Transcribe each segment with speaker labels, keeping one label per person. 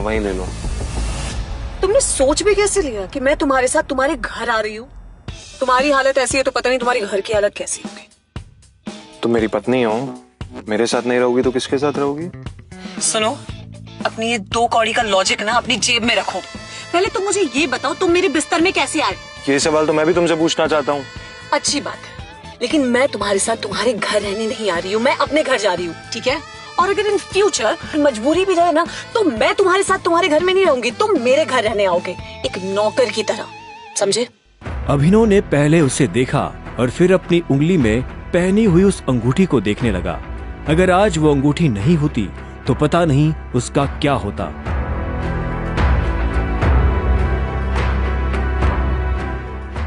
Speaker 1: वहीं ले लो।
Speaker 2: तुमने सोच भी कैसे लिया कि मैं तुम्हारे साथ तुम्हारे घर आ रही हूँ? तुम्हारी हालत ऐसी है तो पता नहीं तुम्हारी घर की हालत कैसी होगी।
Speaker 1: तुम मेरी पत्नी हो, मेरे साथ नहीं रहोगी तो किसके साथ रहोगी?
Speaker 2: सुनो, अपनी ये 2 कौड़ी का लॉजिक ना अपनी जेब में रखो। पहले तुम मुझे ये बताओ, तुम मेरे बिस्तर में कैसे आए?
Speaker 1: ये सवाल तो मैं भी तुमसे पूछना चाहता हूँ।
Speaker 2: अच्छी बात है, लेकिन मैं तुम्हारे साथ तुम्हारे घर रहने नहीं आ रही हूँ, मैं अपने घर जा रही हूँ, ठीक है? और अगर इन फ्यूचर मजबूरी भी रहे ना तो मैं तुम्हारे साथ तुम्हारे घर में नहीं रहूंगी, तुम मेरे घर रहने आओगे एक नौकर की तरह, समझे?
Speaker 3: अभिनव ने पहले उसे देखा और फिर अपनी उंगली में पहनी हुई उस अंगूठी को देखने लगा। अगर आज वो अंगूठी नहीं होती तो पता नहीं उसका क्या होता।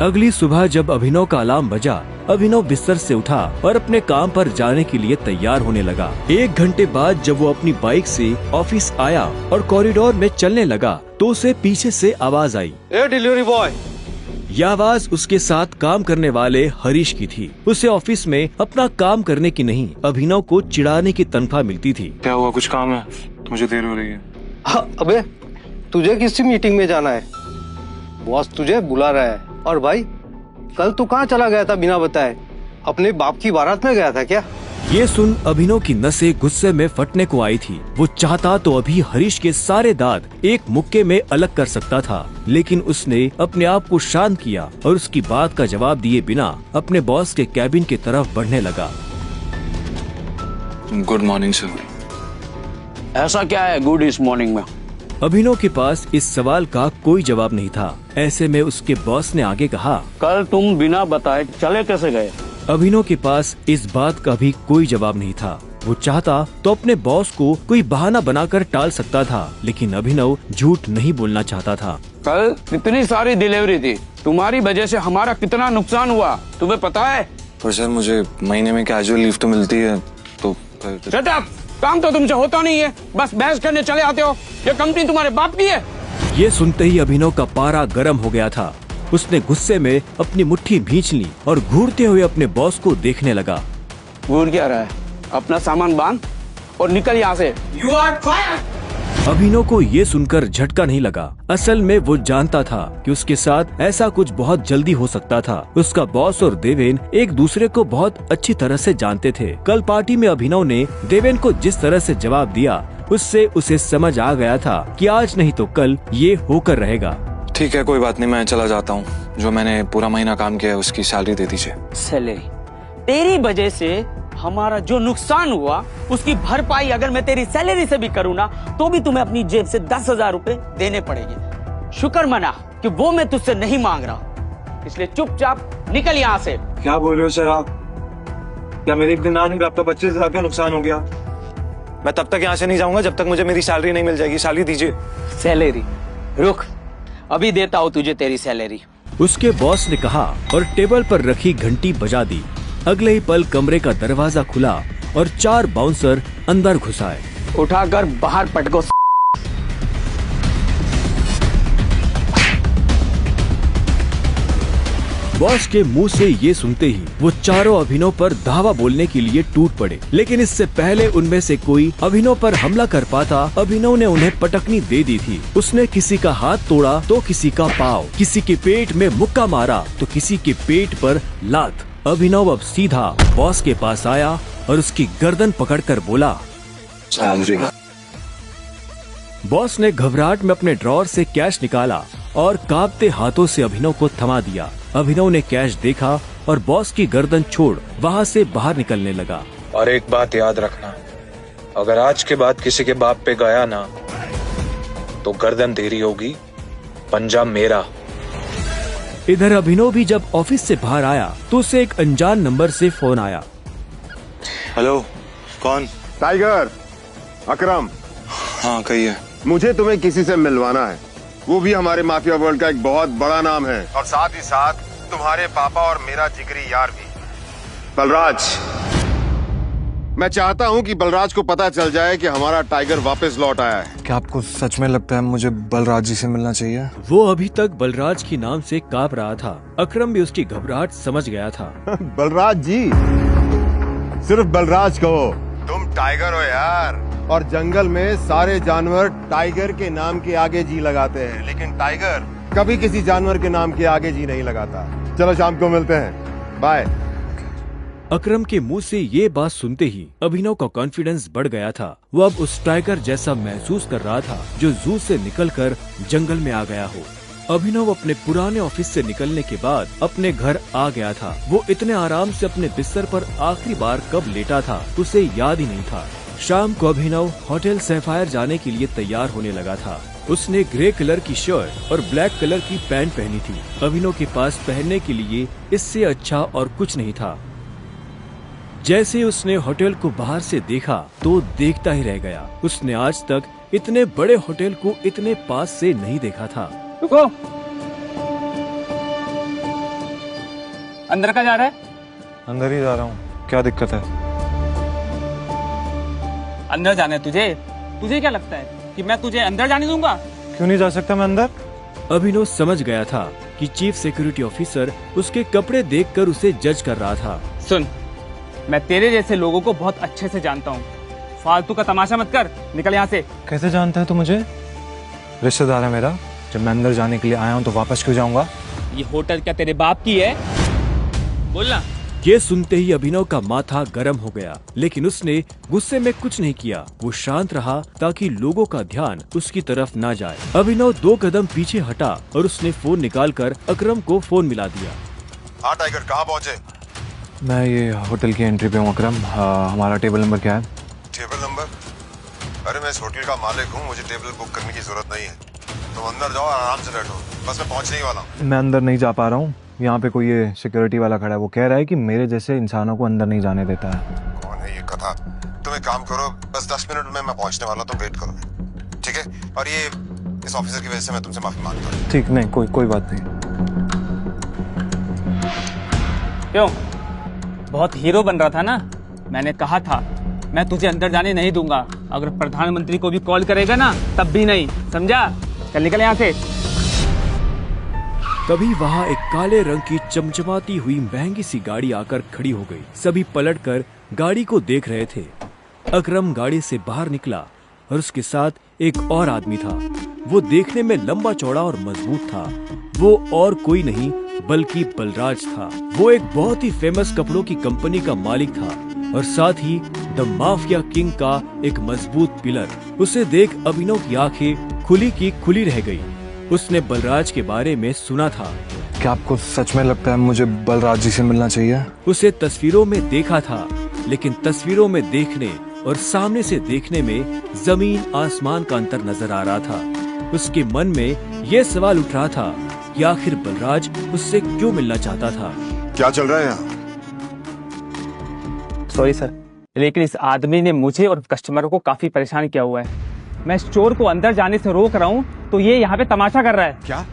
Speaker 3: अगली सुबह जब अभिनव का अलार्म बजा, अभिनव बिस्तर से उठा और अपने काम पर जाने के लिए तैयार होने लगा। 1 घंटे बाद जब वो अपनी बाइक से ऑफिस आया और कॉरिडोर में चलने लगा तो उसे पीछे से आवाज आई।
Speaker 1: A delivery boy!
Speaker 3: यह आवाज उसके साथ काम करने वाले हरीश की थी। उसे ऑफिस में अपना काम करने की नहीं, अभिनव को चिढ़ाने की तनख्वाह मिलती थी।
Speaker 1: क्या हुआ, कुछ काम है? मुझे देर हो रही है।
Speaker 4: हाँ, अबे तुझे किसी मीटिंग में जाना है, बॉस तुझे बुला रहा है। और भाई कल तू कहाँ चला गया था बिना बताए? अपने बाप की बारात में गया था क्या?
Speaker 3: ये सुन अभिनव की नसें गुस्से में फटने को आई थी। वो चाहता तो अभी हरीश के सारे दांत एक मुक्के में अलग कर सकता था, लेकिन उसने अपने आप को शांत किया और उसकी बात का जवाब दिए बिना अपने बॉस के कैबिन की तरफ बढ़ने लगा।
Speaker 1: Good morning sir.
Speaker 5: ऐसा क्या है गुड इस मॉर्निंग में?
Speaker 3: अभिनव के पास इस सवाल का कोई जवाब नहीं था। ऐसे में उसके बॉस ने आगे कहा,
Speaker 5: कल तुम बिना बताए चले कैसे गए?
Speaker 3: अभिनव के पास इस बात का भी कोई जवाब नहीं था। वो चाहता तो अपने बॉस को कोई बहाना बनाकर टाल सकता था, लेकिन अभिनव झूठ नहीं बोलना चाहता था।
Speaker 5: कल इतनी सारी डिलीवरी थी, तुम्हारी वजह से हमारा कितना नुकसान हुआ तुम्हें पता है?
Speaker 1: पर सर मुझे महीने में कैजुअल लीव तो मिलती है, तो
Speaker 5: शट अप! काम तो तुमसे होता नहीं है, बस बहस करने चले आते हो। ये कंपनी तुम्हारे बाप की है।
Speaker 3: ये सुनते ही अभिनव का पारा गर्म हो गया था। उसने गुस्से में अपनी मुट्ठी भींच ली और घूरते हुए अपने बॉस को देखने लगा।
Speaker 5: घूर क्या रहा है? अपना सामान बांध और निकल यहाँ से। You are fired!
Speaker 3: अभिनव को ये सुनकर झटका नहीं लगा। असल में वो जानता था कि उसके साथ ऐसा कुछ बहुत जल्दी हो सकता था। उसका बॉस और देवेन एक दूसरे को बहुत अच्छी तरह से जानते थे। कल पार्टी में अभिनव ने देवेन को जिस तरह से जवाब दिया, उससे उसे समझ आ गया था कि आज नहीं तो कल ये होकर रहेगा।
Speaker 1: ठीक है, कोई बात नहीं, मैं चला जाता हूँ। जो मैंने पूरा महीना काम किया है उसकी सैलरी दे दीजिए।
Speaker 5: सैलरी? तेरी वजह से हमारा जो नुकसान हुआ उसकी भरपाई अगर मैं तेरी सैलरी से भी करूँ ना तो भी तुम्हें अपनी जेब से 10,000 रुपए देने पड़ेंगे। शुक्र मना कि वो मैं तुझसे नहीं मांग रहा, इसलिए चुपचाप निकल यहाँ से।
Speaker 1: क्या बोल रहे हो सर आप? क्या मेरे एक दिन आने का आपका 25,000 का नुकसान हो गया? मैं तब तक यहाँ से नहीं जाऊंगा जब तक मुझे मेरी सैलरी नहीं मिल जाएगी। सैलरी दीजिए।
Speaker 5: सैलरी? रुक, अभी देता हूँ तुझे तेरी सैलरी।
Speaker 3: उसके बॉस ने कहा और टेबल पर रखी घंटी बजा दी। अगले ही पल कमरे का दरवाजा खुला और 4 बाउंसर अंदर घुस आए।
Speaker 5: उठाकर बाहर पटको।
Speaker 3: बॉस के मुंह से ये सुनते ही वो चारों अभिनव पर धावा बोलने के लिए टूट पड़े, लेकिन इससे पहले उनमें से कोई अभिनव पर हमला कर पाता, अभिनव ने उन्हें पटकनी दे दी थी। उसने किसी का हाथ तोड़ा तो किसी का पाँव, किसी के पेट में मुक्का मारा तो किसी के पेट पर लात। अभिनव अब सीधा बॉस के पास आया और उसकी गर्दन पकड़कर बोला,
Speaker 1: सैलरी।
Speaker 3: बॉस ने घबराहट में अपने ड्रॉर से कैश निकाला और कांपते हाथों से अभिनव को थमा दिया। अभिनव ने कैश देखा और बॉस की गर्दन छोड़ वहाँ से बाहर निकलने लगा।
Speaker 1: और एक बात याद रखना, अगर आज के बाद किसी के बाप पे गया ना तो गर्दन तेरी होगी, पंजा मेरा।
Speaker 3: इधर अभिनव भी जब ऑफिस से बाहर आया तो उसे एक अनजान नंबर से फोन आया।
Speaker 1: हेलो, कौन?
Speaker 6: टाइगर, अकरम।
Speaker 1: हाँ कहिए।
Speaker 6: मुझे तुम्हें किसी से मिलवाना है, वो भी हमारे माफिया वर्ल्ड का एक बहुत बड़ा नाम है, और साथ ही साथ तुम्हारे पापा और मेरा जिगरी यार भी, बलराज। मैं चाहता हूँ कि बलराज को पता चल जाए कि हमारा टाइगर वापस लौट आया है।
Speaker 1: क्या आपको सच में लगता है मुझे बलराज जी से मिलना चाहिए?
Speaker 3: वो अभी तक बलराज की नाम से कांप रहा था। अकरम भी उसकी घबराहट समझ गया था।
Speaker 6: बलराज जी, सिर्फ बलराज कहो, तुम टाइगर हो यार। और जंगल में सारे जानवर टाइगर के नाम के आगे जी लगाते हैं, लेकिन टाइगर कभी किसी जानवर के नाम के आगे जी नहीं लगाता। चलो शाम को मिलते हैं, बाय।
Speaker 3: अकरम के मुंह से ये बात सुनते ही अभिनव का कॉन्फिडेंस बढ़ गया था। वो अब उस टाइगर जैसा महसूस कर रहा था जो जू से निकलकर जंगल में आ गया हो। अभिनव अपने पुराने ऑफिस से निकलने के बाद अपने घर आ गया था। वो इतने आराम से अपने बिस्तर पर आखिरी बार कब लेटा था उसे याद ही नहीं था। शाम को अभिनव होटल सैफायर जाने के लिए तैयार होने लगा था। उसने ग्रे कलर की शर्ट और ब्लैक कलर की पैंट पहनी थी। अभिनव के पास पहनने के लिए इससे अच्छा और कुछ नहीं था। जैसे उसने होटल को बाहर से देखा तो देखता ही रह गया। उसने आज तक इतने बड़े होटल को इतने पास से नहीं देखा था।
Speaker 5: रुको, अंदर का जा रहा है?
Speaker 7: अंदर ही जा रहा हूँ, क्या दिक्कत है?
Speaker 5: अंदर जाना है तुझे? तुझे क्या लगता है कि मैं तुझे अंदर जाने दूंगा?
Speaker 7: क्यों नहीं जा सकता मैं अंदर?
Speaker 3: अभिनव समझ गया था कि चीफ सिक्योरिटी ऑफिसर उसके कपड़े देखकर उसे जज कर रहा था।
Speaker 5: सुन, मैं तेरे जैसे लोगों को बहुत अच्छे से जानता हूँ। फालतू का तमाशा मत कर, निकल यहाँ से।
Speaker 7: कैसे जानता है तू मुझे? रिश्तेदार है मेरा। जब मैं अंदर जाने के लिए आया हूँ तो वापस क्यों जाऊंगा?
Speaker 5: ये होटल क्या तेरे बाप की है? बोलना।
Speaker 3: ये सुनते ही अभिनव का माथा गर्म हो गया, लेकिन उसने गुस्से में कुछ नहीं किया। वो शांत रहा ताकि लोगों का ध्यान उसकी तरफ ना जाए। अभिनव 2 कदम पीछे हटा और उसने फोन निकालकर अकरम को फोन मिला दिया।
Speaker 6: हाँ टाइगर, कहाँ पहुँचे?
Speaker 7: मैं ये होटल की एंट्री पे हूँ अकरम। हमारा टेबल नंबर क्या है?
Speaker 6: Table number? अरे मैं इस होटल का मालिक हूँ, मुझे टेबल बुक करने की जरूरत नहीं है। तुम अंदर जाओ, आराम से बैठो, बस मैं पहुँचने ही वाला हूँ।
Speaker 7: मैं अंदर नहीं जा पा रहा हूँ। यहाँ पे कोई ये सिक्योरिटी वाला खड़ा है, वो कह रहा है कि मेरे जैसे इंसानों को अंदर नहीं जाने देता है।
Speaker 6: कौन है ये कथा? तुम एक काम करो, बस 10 मिनट में मैं पहुँचने वाला हूँ, तुम वेट करो, ठीक है? और ये इस ऑफिसर की वजह से मैं तुमसे माफी मांगता हूँ।
Speaker 7: ठीक, नहीं कोई बात नहीं।
Speaker 5: क्यों? बहुत हीरो बन रहा था ना? मैंने कहा था मैं तुझे अंदर जाने नहीं दूंगा। अगर प्रधानमंत्री को भी कॉल करेगा ना तब भी नहीं, समझा? चल निकल यहाँ से।
Speaker 3: तभी वहाँ एक काले रंग की चमचमाती हुई महंगी सी गाड़ी आकर खड़ी हो गई। सभी पलटकर गाड़ी को देख रहे थे। अकरम गाड़ी से बाहर निकला और उसके साथ एक और आदमी था। वो देखने में लंबा चौड़ा और मजबूत था। वो और कोई नहीं बल्कि बलराज था। वो एक बहुत ही फेमस कपड़ों की कंपनी का मालिक था और साथ ही द माफिया किंग का एक मजबूत पिलर। उसे देख अभिनव की आंखें खुली की खुली रह गई। उसने बलराज के बारे में सुना था।
Speaker 7: क्या आपको सच में लगता है मुझे बलराज जी से मिलना चाहिए?
Speaker 3: उसे तस्वीरों में देखा था, लेकिन तस्वीरों में देखने और सामने से देखने में जमीन आसमान का अंतर नजर आ रहा था। उसके मन में ये सवाल उठ रहा था कि आखिर बलराज उससे क्यों मिलना चाहता था।
Speaker 6: क्या चल रहा है यहाँ?
Speaker 5: सॉरी सर, लेकिन इस आदमी ने मुझे और कस्टमरों को काफी परेशान किया हुआ है। मैं इस चोर को अंदर जाने से रोक रहा हूँ तो ये यहाँ पे तमाशा कर रहा है।
Speaker 6: क्या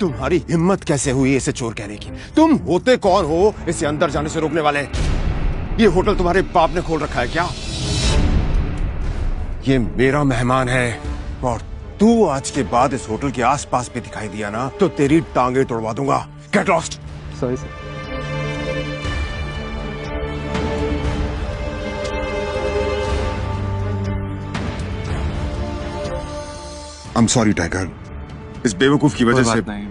Speaker 6: तुम्हारी हिम्मत कैसे हुई इसे चोर कहने की? तुम होते कौन हो इसे अंदर जाने से रोकने वाले? ये होटल तुम्हारे बाप ने खोल रखा है क्या? ये मेरा मेहमान है और तू आज के बाद इस होटल के आसपास भी दिखाई दिया ना तो तेरी टांगे तोड़वा दूंगा। Get lost.
Speaker 7: Sorry sir.
Speaker 6: I'm sorry tiger, इस बेवकूफ की वजह से।
Speaker 7: नहीं,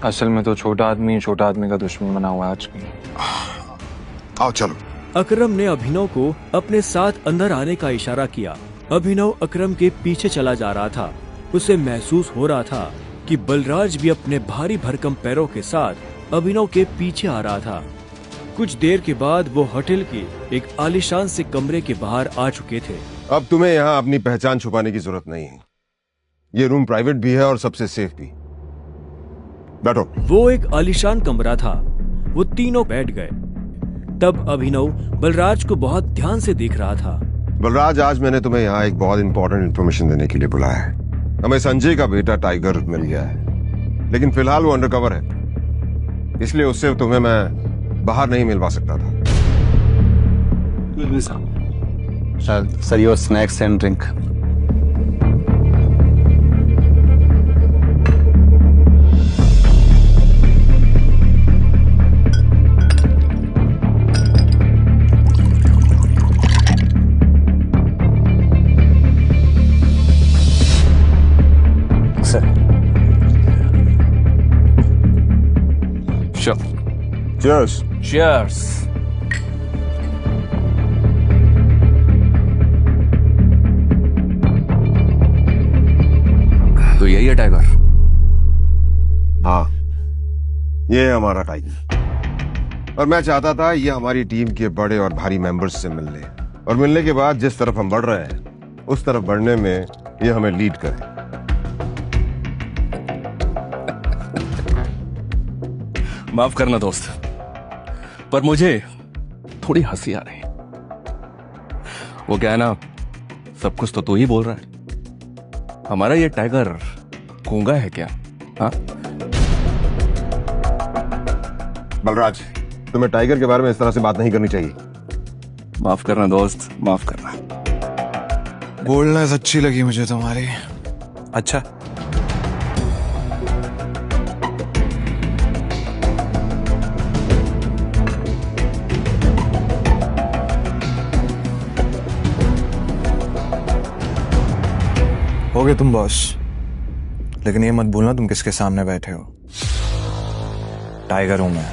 Speaker 7: असल में तो छोटा आदमी का दुश्मन बना हुआ है आजकल।
Speaker 6: आओ चलो।
Speaker 3: अकरम ने अभिनव को अपने साथ अंदर आने का इशारा किया। अभिनव अकरम के पीछे चला जा रहा था। उसे महसूस हो रहा था कि बलराज भी अपने भारी भरकम पैरों के साथ अभिनव के पीछे आ रहा था। कुछ देर के बाद वो होटल के एक आलीशान से कमरे के बाहर आ चुके थे।
Speaker 6: अब तुम्हें यहाँ अपनी पहचान छुपाने की जरूरत नहीं है। ये रूम प्राइवेट भी है और सबसे सेफ भी। बैठो।
Speaker 3: वो एक आलीशान कमरा था। वो तीनों बैठ गए। तब अभिनव बलराज को बहुत ध्यान से देख रहा था।
Speaker 6: बलराज, आज मैंने तुम्हें यहाँ एक बहुत इंपॉर्टेंट इन्फॉर्मेशन देने के लिए बुलाया है। हमें संजय का बेटा टाइगर मिल गया है, लेकिन फिलहाल वो अंडरकवर है, इसलिए उससे तुम्हें मैं बाहर नहीं मिलवा सकता था।
Speaker 8: Sir, your snacks and drink.
Speaker 6: Cheers.
Speaker 3: Cheers.
Speaker 9: तो यही है टाइगर।
Speaker 6: हाँ, ये है हमारा टाइगर। और मैं चाहता था ये हमारी टीम के बड़े और भारी मेंबर्स से मिल ले, और मिलने के बाद जिस तरफ हम बढ़ रहे हैं उस तरफ बढ़ने में ये हमें लीड करे।
Speaker 9: माफ करना दोस्त, पर मुझे थोड़ी हंसी आ रही। वो क्या है ना, सब कुछ तो तू ही बोल रहा है। हमारा ये टाइगर गूंगा है क्या? हाँ,
Speaker 6: बलराज, तुम्हें टाइगर के बारे में इस तरह से बात नहीं करनी चाहिए।
Speaker 9: माफ करना दोस्त, माफ करना।
Speaker 7: बोलनेस अच्छी लगी मुझे तुम्हारी। अच्छा, हो गए तुम बॉस, लेकिन ये मत भूलना तुम किसके सामने बैठे हो। टाइगर हूं मैं।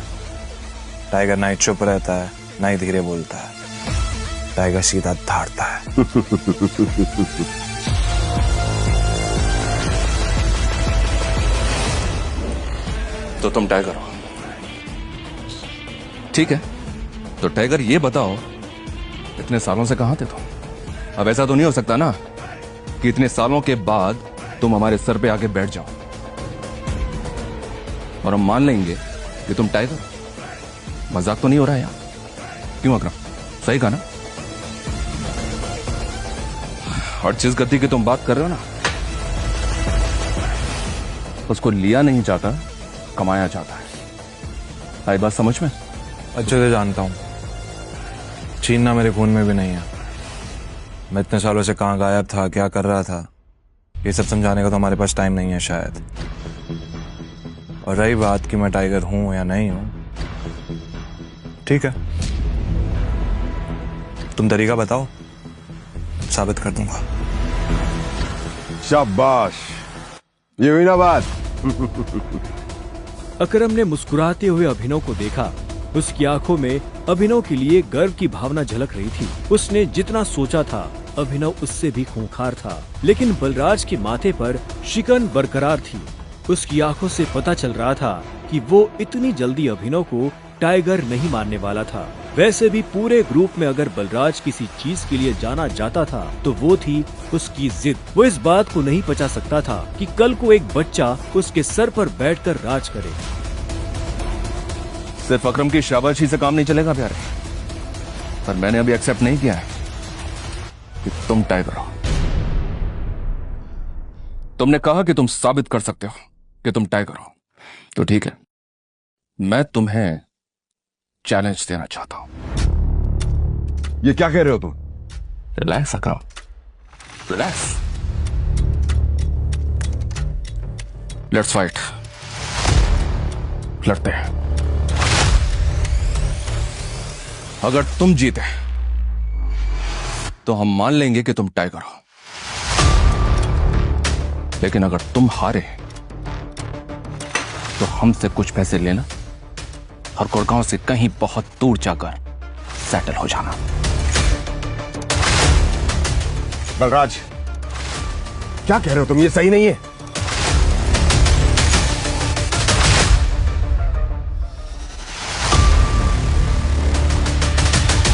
Speaker 7: टाइगर ना ही चुप रहता है, ना ही धीरे बोलता है। टाइगर सीधा धाड़ता है।
Speaker 9: तो तुम टाइगर हो, ठीक है। तो टाइगर ये बताओ, इतने सालों से कहां थे तुम? अब ऐसा तो नहीं हो सकता ना कि इतने सालों के बाद तुम हमारे सर पे आके बैठ जाओ और हम मान लेंगे कि तुम टाइगर हो। मजाक तो नहीं हो रहा है यार? क्यों अकरम, सही कहा ना? और जिस गति की तुम बात कर रहे हो ना, उसको लिया नहीं जाता, कमाया जाता है। आई बात समझ में?
Speaker 7: अच्छे से जानता हूं, छीनना मेरे खून में भी नहीं है। मैं इतने सालों से कहां गायब था, क्या कर रहा था, ये सब समझाने का तो हमारे पास टाइम नहीं है शायद। और रही बात कि मैं टाइगर हूं या नहीं हूं, ठीक है, तुम तरीका बताओ, साबित कर दूंगा।
Speaker 6: शाबाश, ये हुई ना बात।
Speaker 3: अकरम ने मुस्कुराते हुए अभिनव को देखा। उसकी आंखों में अभिनव के लिए गर्व की भावना झलक रही थी। उसने जितना सोचा था, अभिनव उससे भी खूंखार था, लेकिन बलराज के माथे पर शिकन बरकरार थी। उसकी आंखों से पता चल रहा था कि वो इतनी जल्दी अभिनव को टाइगर नहीं मानने वाला था। वैसे भी पूरे ग्रुप में अगर बलराज किसी चीज के लिए जाना जाता था तो वो थी उसकी जिद। वो इस बात को नहीं पचा सकता था कि कल को एक बच्चा उसके सर पर बैठकर राज करे।
Speaker 9: सिर्फ अकरम की शाबाशी से काम नहीं चलेगा प्यारे, पर मैंने अभी एक्सेप्ट नहीं किया है कि तुम टाइगर हो। तुमने कहा कि तुम साबित कर सकते हो कि तुम टाइगर हो, तो ठीक है, मैं तुम्हें चैलेंज देना चाहता हूं।
Speaker 6: ये क्या कह रहे हो तुम?
Speaker 9: Relax Akram, relax. Let's fight, लड़ते हैं। अगर तुम जीते तो हम मान लेंगे कि तुम टाइगर हो, लेकिन अगर तुम हारे तो हमसे कुछ पैसे लेना और गुड़गांव से कहीं बहुत दूर जाकर सेटल हो जाना।
Speaker 6: बलराज, क्या कह रहे हो तुम? ये सही नहीं है।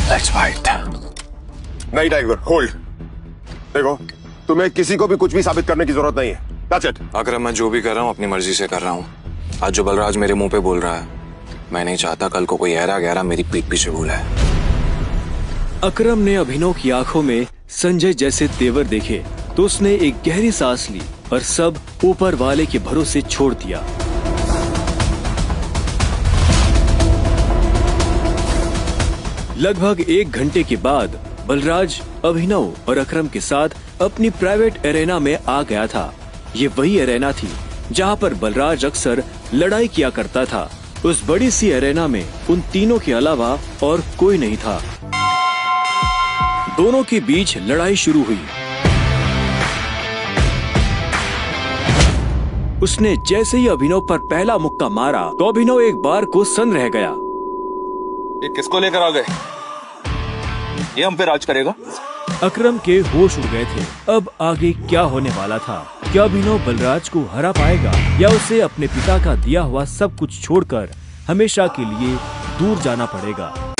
Speaker 9: Let's fight.
Speaker 6: नहीं टाइगर, होल्ड। देखो, तुम्हें किसी को भी कुछ भी साबित करने की जरूरत नहीं है। That's it.
Speaker 7: अकरम, मैं जो भी कर रहा हूं अपनी मर्जी से कर रहा हूं। आज जो बलराज मेरे मुंह पे बोल रहा है, मैं नहीं चाहता कल को कोई ऐरा गहरा मेरी पीठ पीछे बोला है।
Speaker 3: अकरम ने अभिनव की आंखों में संजय जैसे तेवर देखे तो उसने एक गहरी सांस ली और सब ऊपर वाले के भरोसे छोड़ दिया। लगभग 1 घंटे के बाद बलराज अभिनव और अकरम के साथ अपनी प्राइवेट एरेना में आ गया था। ये वही एरेना थी जहां पर बलराज अक्सर लड़ाई किया करता था। उस बड़ी सी एरेना में उन तीनों के अलावा और कोई नहीं था। दोनों के बीच लड़ाई शुरू हुई। उसने जैसे ही अभिनव पर पहला मुक्का मारा तो अभिनव एक बार को सन्न रह गया।
Speaker 10: ये किसको लेकर आ गए? ये हम पे राज करेगा?
Speaker 3: अकरम के होश उड़ गए थे। अब आगे क्या होने वाला था? क्या अभिनव बलराज को हरा पाएगा या उसे अपने पिता का दिया हुआ सब कुछ छोड़कर हमेशा के लिए दूर जाना पड़ेगा?